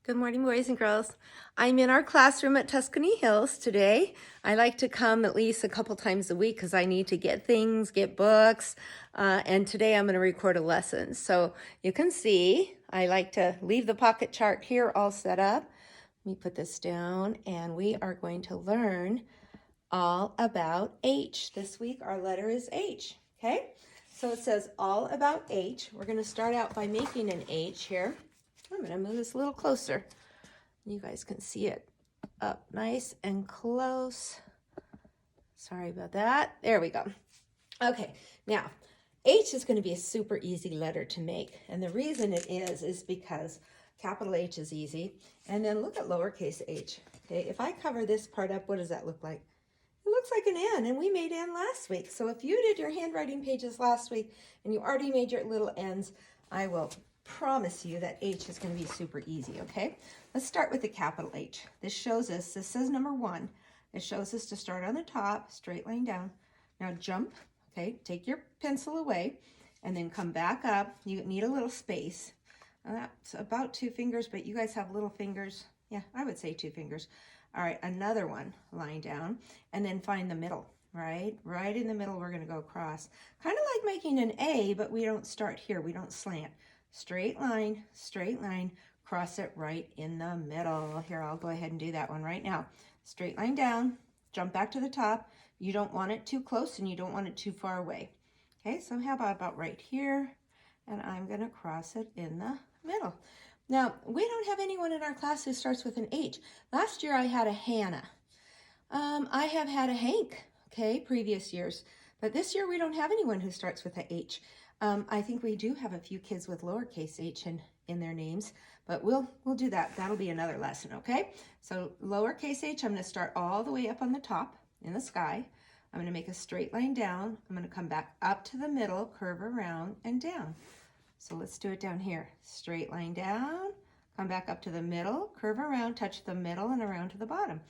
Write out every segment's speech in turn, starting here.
Good morning, boys and girls. I'm in our classroom at Tuscany Hills today. I like to come at least a couple times a week because I need to get things, get books, and today I'm going to record a lesson. So you can see I like to leave the pocket chart here all set up. Let me put this down, and we are going to learn all about H. This week our letter is H, okay? So it says all about H. We're going to start out by making an H here. I'm going to move this a little closer. You guys can see it up nice and close. Sorry about that. There we go. Okay, now H is going to be a super easy letter to make. And the reason it is because capital H is easy. And then look at lowercase h. Okay, if I cover this part up, what does that look like? It looks like an N, and we made N last week. So if you did your handwriting pages last week and you already made your little N's, I will promise you that H is going to be super easy, okay? Let's start with the capital H. This shows us, this says number 1. It shows us to start on the top, straight line down. Now jump, okay? Take your pencil away and then come back up. You need a little space. Now that's about 2 fingers, but you guys have little fingers. Yeah, I would say 2 fingers. All right, another one, line down, and then find the middle, right? Right in the middle, we're going to go across. Kind of like making an A, but we don't start here. We don't slant. Straight line, cross it right in the middle. Here, I'll go ahead and do that one right now. Straight line down, jump back to the top. You don't want it too close and you don't want it too far away. Okay, so how about right here? And I'm going to cross it in the middle. Now, we don't have anyone in our class who starts with an H. Last year I had a Hannah. I have had a Hank, okay, previous years. But this year we don't have anyone who starts with a H. I think we do have a few kids with lowercase h in their names, but we'll do that. That'll be another lesson, okay? So lowercase h, I'm going to start all the way up on the top in the sky. I'm going to make a straight line down. I'm going to come back up to the middle, curve around, and down. So let's do it down here. Straight line down, come back up to the middle, curve around, touch the middle, and around to the bottom.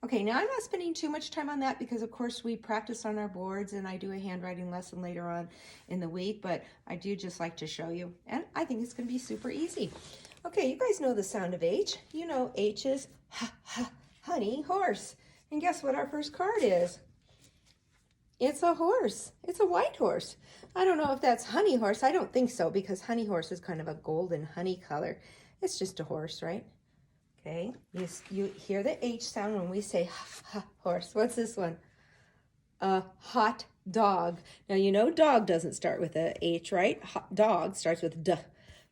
Okay, now I'm not spending too much time on that because of course we practice on our boards and I do a handwriting lesson later on in the week, but I do just like to show you, and I think it's going to be super easy. Okay, you guys know the sound of H. You know H is honey, horse. And guess what our first card is? It's a horse. It's a white horse. I don't know if that's honey horse. I don't think so because honey horse is kind of a golden honey color. It's just a horse, right? Okay, you hear the H sound when we say horse. What's this one? A hot dog. Now you know dog doesn't start with a H, right? Dog starts with D,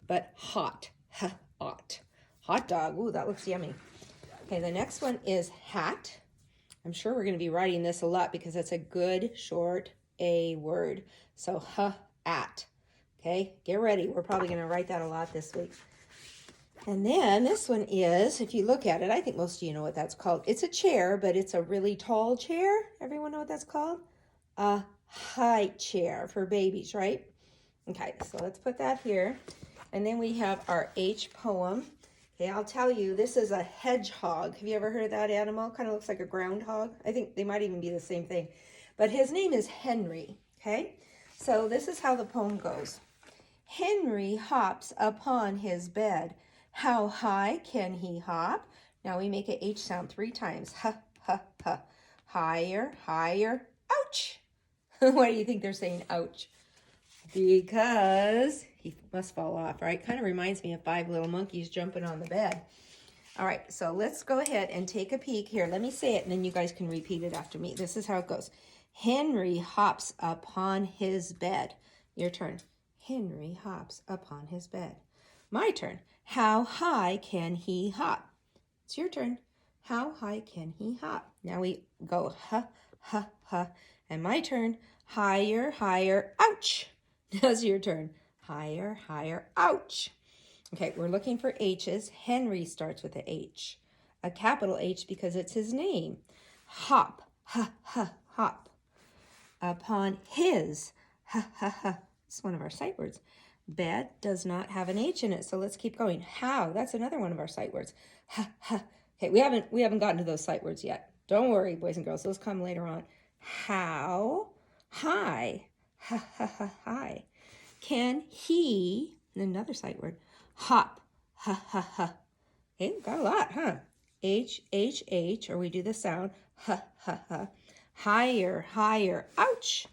but hot, hot. Hot dog. Ooh, that looks yummy. Okay, the next one is hat. I'm sure we're going to be writing this a lot because it's a good short A word. So at. Okay, get ready. We're probably going to write that a lot this week. And then this one is, if you look at it, I think most of you know what that's called. It's a chair, but it's a really tall chair. Everyone know what that's called? A high chair for babies, right? Okay, so let's put that here. And then we have our H poem. Okay, I'll tell you, this is a hedgehog. Have you ever heard of that animal? Kind of looks like a groundhog. I think they might even be the same thing. But his name is Henry, okay? So this is how the poem goes. Henry hops upon his bed. How high can he hop? Now we make an H sound 3 times. Higher, higher, ouch. Why do you think they're saying ouch? Because he must fall off, right? Kind of reminds me of 5 little monkeys jumping on the bed. All right, so let's go ahead and take a peek here. Let me say it, and then you guys can repeat it after me. This is how it goes. Henry hops upon his bed. Your turn. Henry hops upon his bed. My turn. How high can he hop? It's your turn. How high can he hop? Now we go And my turn. Higher, higher, ouch. Now's your turn. Higher, higher, ouch. Okay, we're looking for H's. Henry starts with a H. A capital H because it's his name. Hop, hop. Upon his, it's one of our sight words. Bed does not have an H in it, so let's keep going. How, that's another one of our sight words. Okay, we haven't gotten to those sight words yet. Don't worry, boys and girls, those come later on. How high, high, can he, another sight word, hop, Hey, got a lot, huh? H, H, H, or we do the sound, ha, ha, ha. Higher, higher, ouch.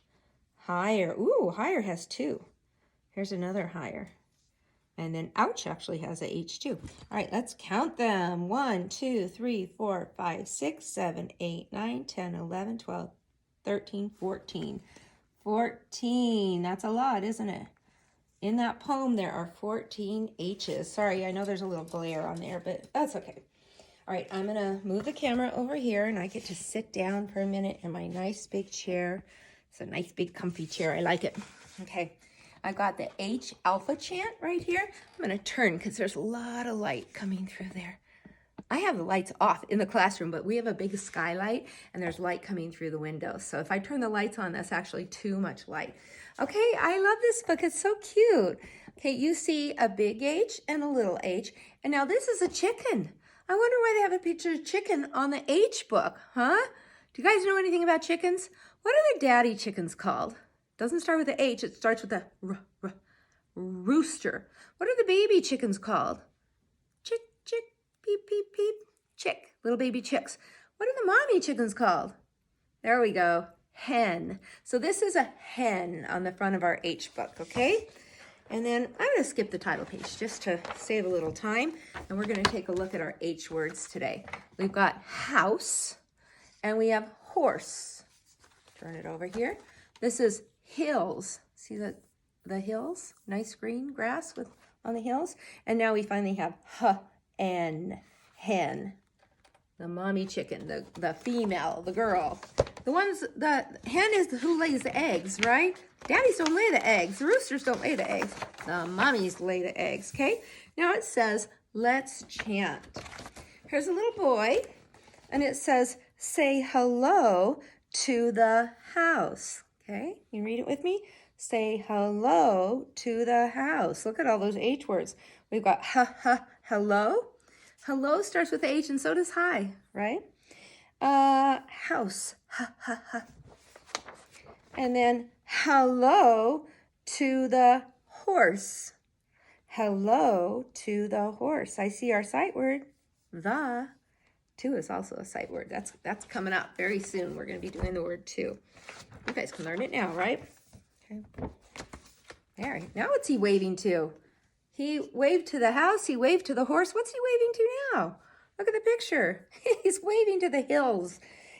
Higher, ooh, higher has two. Here's another higher. And then ouch actually has a H too. All right, let's count them. 1, 2, 3, 4, 5, 6, 7, 8, 9, 10, 11, 12, 13, 14. 14, that's a lot, isn't it? In that poem, there are 14 H's. Sorry, I know there's a little glare on there, but that's okay. All right, I'm gonna move the camera over here and I get to sit down for a minute in my nice big chair. It's a nice big comfy chair, I like it. Okay, I've got the H Alphachant right here. I'm gonna turn because there's a lot of light coming through there. I have the lights off in the classroom, but we have a big skylight and there's light coming through the window. So if I turn the lights on, that's actually too much light. Okay, I love this book. It's so cute. Okay, you see a big H and a little h. And now this is a chicken. I wonder why they have a picture of chicken on the H book, huh? Do you guys know anything about chickens? What are the daddy chickens called? Doesn't start with the H, it starts with a rooster. What are the baby chickens called? Chick, chick, peep, peep, peep, chick, little baby chicks. What are the mommy chickens called? There we go, hen. So this is a hen on the front of our H book, okay? And then I'm gonna skip the title page just to save a little time. And we're gonna take a look at our H words today. We've got house and we have horse. Turn it over here. This is hills. See the hills? Nice green grass with on the hills. And now we finally have hen. The mommy chicken, the female, the girl. The hen is who lays the eggs, right? Daddies don't lay the eggs. The roosters don't lay the eggs. The mommies lay the eggs, okay? Now it says, let's chant. Here's a little boy, and it says, say hello to the house, okay? You can read it with me? Say hello to the house. Look at all those H words. We've got hello. Hello starts with H and so does hi, right? House, And then hello to the horse. Hello to the horse. I see our sight word, the. To is also a sight word. That's coming up very soon. We're going to be doing the word to. You guys can learn it now, right? Okay. There. Now what's he waving to? He waved to the house. He waved to the horse. What's he waving to now? Look at the picture. He's waving to the hills.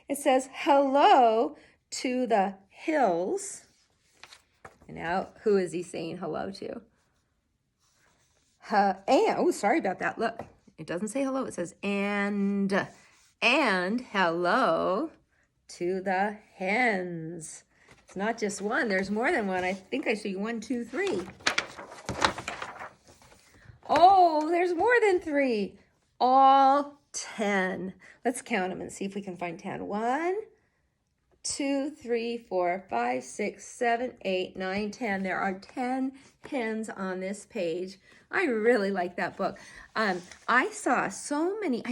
It says, hello to the hills. And now, who is he saying hello to? Oh, sorry about that. Look, it doesn't say hello. It says, and hello to the hens. It's not just one. There's more than one. I think I see 1, 2, 3. Oh, there's more than 3. All 10. Let's count them and see if we can find 10. 1, 2, 3, 4, 5, 6, 7, 8, 9, 10. There are 10 hens on this page. I really like that book. I see so many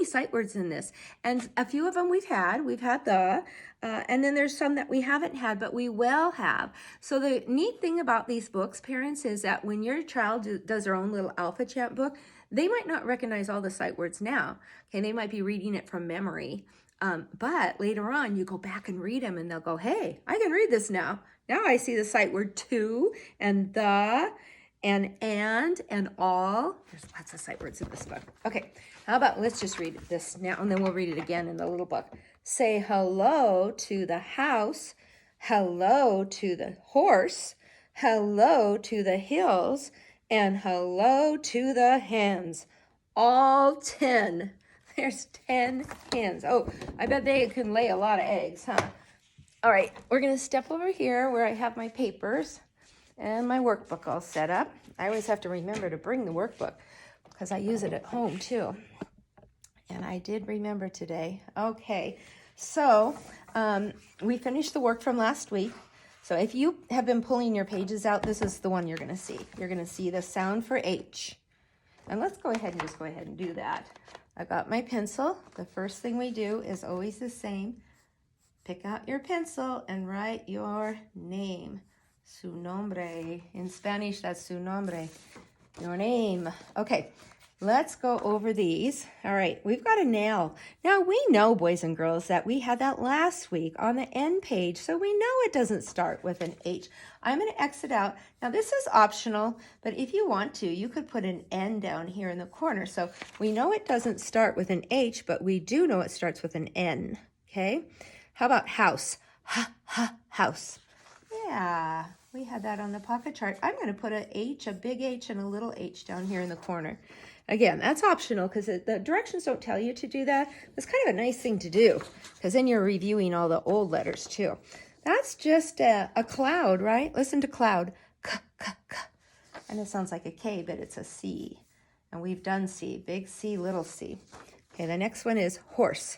sight words in this, and a few of them we've had the, and then there's some that we haven't had, but we will have. So the neat thing about these books, parents, is that when your child does their own little Alphachant book, they might not recognize all the sight words now. Okay, they might be reading it from memory, but later on you go back and read them and they'll go, hey, I can read this now. Now I see the sight word to and the and all. There's lots of sight words in this book. Okay, how about let's just read this now and then we'll read it again in the little book. Say hello to the house, hello to the horse, hello to the hills, and hello to the hens. All 10. There's 10 hens. Oh, I bet they can lay a lot of eggs, huh? All right, we're gonna step over here where I have my papers and my workbook all set up. I always have to remember to bring the workbook because I use it at home too. And I did remember today. Okay, so we finished the work from last week. So if you have been pulling your pages out, this is the one you're gonna see. You're gonna see the sound for H. And let's go ahead and do that. I got my pencil. The first thing we do is always the same. Pick out your pencil and write your name. Su nombre. In Spanish, that's su nombre. Your name. Okay. let's go over these. All right, we've got a nail. Now we know, boys and girls, that we had that last week on the end page, so we know it doesn't start with an H. I'm going to exit out. Now this is optional, but if you want to, you could put an N down here in the corner. So we know it doesn't start with an H, but we do know it starts with an N, okay? How about house? House. Yeah, we had that on the pocket chart. I'm going to put a H, a big H, and a little h down here in the corner. Again, that's optional because the directions don't tell you to do that. It's kind of a nice thing to do because then you're reviewing all the old letters too. That's just a cloud, right? Listen to cloud. K, k, k. And it sounds like a K, but it's a C. And we've done C, big C, little c. Okay, the next one is horse.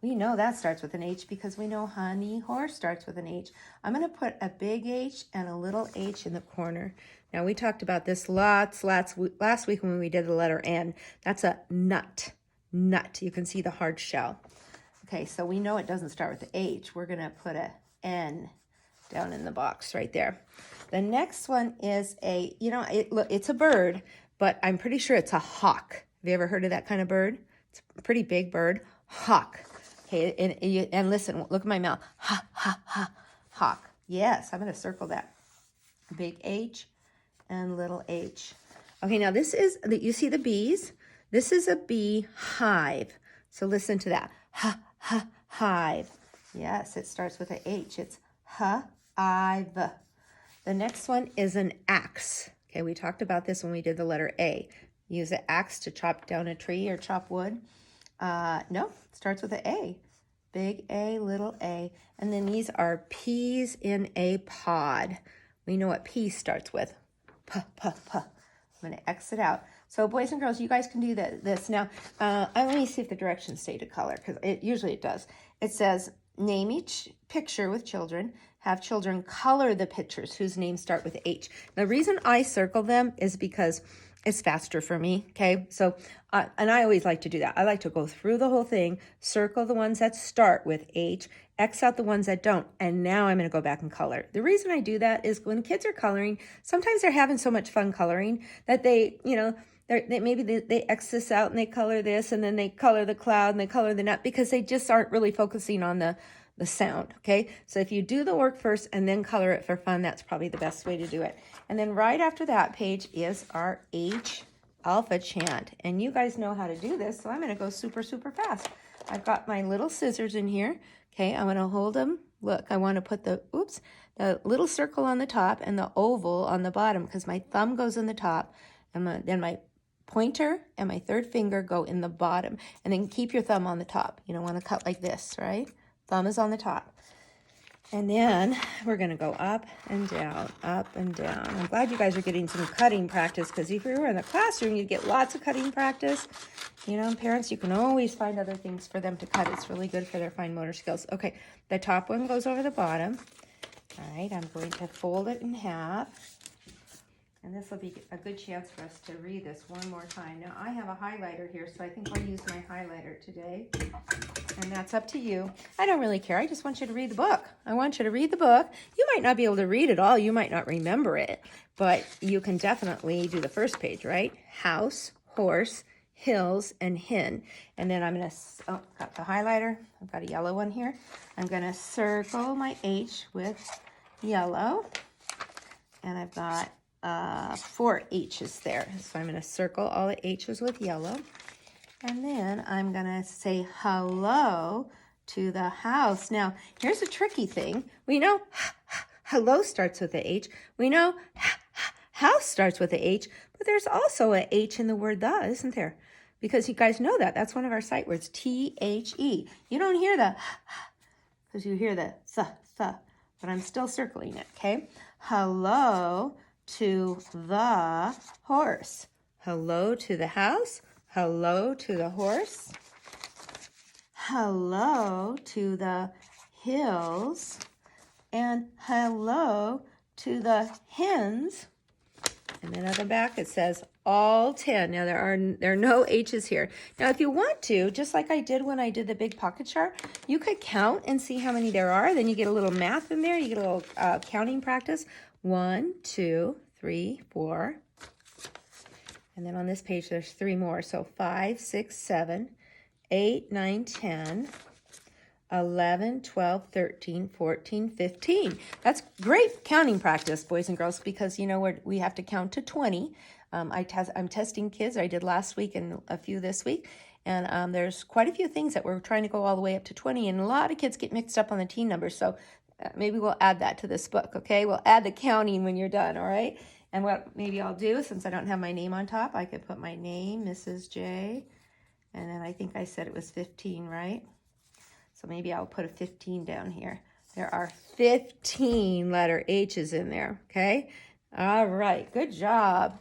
We know that starts with an H because we know honey horse starts with an H. I'm going to put a big H and a little h in the corner. Now, we talked about this lots last week when we did the letter N. That's a nut. Nut. You can see the hard shell. Okay, so we know it doesn't start with the H. We're going to put a N down in the box right there. The next one is it's a bird, but I'm pretty sure it's a hawk. Have you ever heard of that kind of bird? It's a pretty big bird. Hawk. Okay, and listen, look at my mouth. Ha, ha, ha, hawk. Yes, I'm going to circle that. Big H and little h. Okay, now this is, you see the bees? This is a bee hive. So listen to that. Ha, ha, hive. Yes, it starts with a H. It's hive. The next one is an axe. Okay, we talked about this when we did the letter A. Use an axe to chop down a tree or chop wood. No, it starts with an A. Big A, little a. And then these are peas in a pod. We know what P starts with. P, p, p. I'm going to exit out. So boys and girls, you guys can do this. Now, let me see if the directions stay to color, because usually it does. It says, name each picture with children. Have children color the pictures whose names start with H. The reason I circle them is because it's faster for me, okay? So, and I always like to do that. I like to go through the whole thing, circle the ones that start with H, X out the ones that don't, and now I'm going to go back and color. The reason I do that is when kids are coloring, sometimes they're having so much fun coloring that they X this out and they color this, and then they color the cloud and they color the nut because they just aren't really focusing on the sound, okay? So if you do the work first and then color it for fun, that's probably the best way to do it. And then right after that page is our H Alphachant. And you guys know how to do this, so I'm going to go super, super fast. I've got my little scissors in here. Okay, I'm going to hold them. Look, I want to put the little circle on the top and the oval on the bottom because my thumb goes in the top and then my pointer and my third finger go in the bottom. And then keep your thumb on the top. You don't want to cut like this, right? Thumb is on the top. And then we're going to go up and down, up and down. I'm glad you guys are getting some cutting practice because if you were in the classroom, you'd get lots of cutting practice. You know, parents, you can always find other things for them to cut. It's really good for their fine motor skills. Okay, the top one goes over the bottom. All right, I'm going to fold it in half. And this will be a good chance for us to read this one more time. Now, I have a highlighter here, so I think I'll use my highlighter today. And that's up to you. I don't really care. I just want you to read the book. I want you to read the book. You might not be able to read it all. You might not remember it. But you can definitely do the first page, right? House, horse, hills, and hen. And then I'm going to, got the highlighter. I've got a yellow one here. I'm going to circle my H with yellow. And I've got 4 H's there. So I'm going to circle all the H's with yellow. And then I'm going to say hello to the house. Now, here's a tricky thing. We know hello starts with a H. We know house starts with a H, but there's also a H in the word the, isn't there? Because you guys know that. That's one of our sight words, T-H-E. You don't hear the because you hear the th, but I'm still circling it, okay? Hello to the horse. Hello to the house. Hello to the horse. Hello to the hills. And hello to the hens. And then at the back it says all 10. Now there are no H's here. Now if you want to, just like I did when I did the big pocket chart, you could count and see how many there are. Then you get a little math in there. You get a little counting practice. 1, 2, 3, 4, And then on this page, there's 3 more. So 5, 6, 7, 8, 9, 10, 11, 12, 13, 14, 15. That's great counting practice, boys and girls, because, you know, we have to count to 20. I'm testing kids. I did last week and a few this week. And there's quite a few things that we're trying to go all the way up to 20. And a lot of kids get mixed up on the teen numbers. So maybe we'll add that to this book, okay? We'll add the counting when you're done, all right? And what maybe I'll do, since I don't have my name on top, I could put my name, Mrs. J. And then I think I said it was 15, right? So maybe I'll put a 15 down here. There are 15 letter H's in there, okay? All right, good job.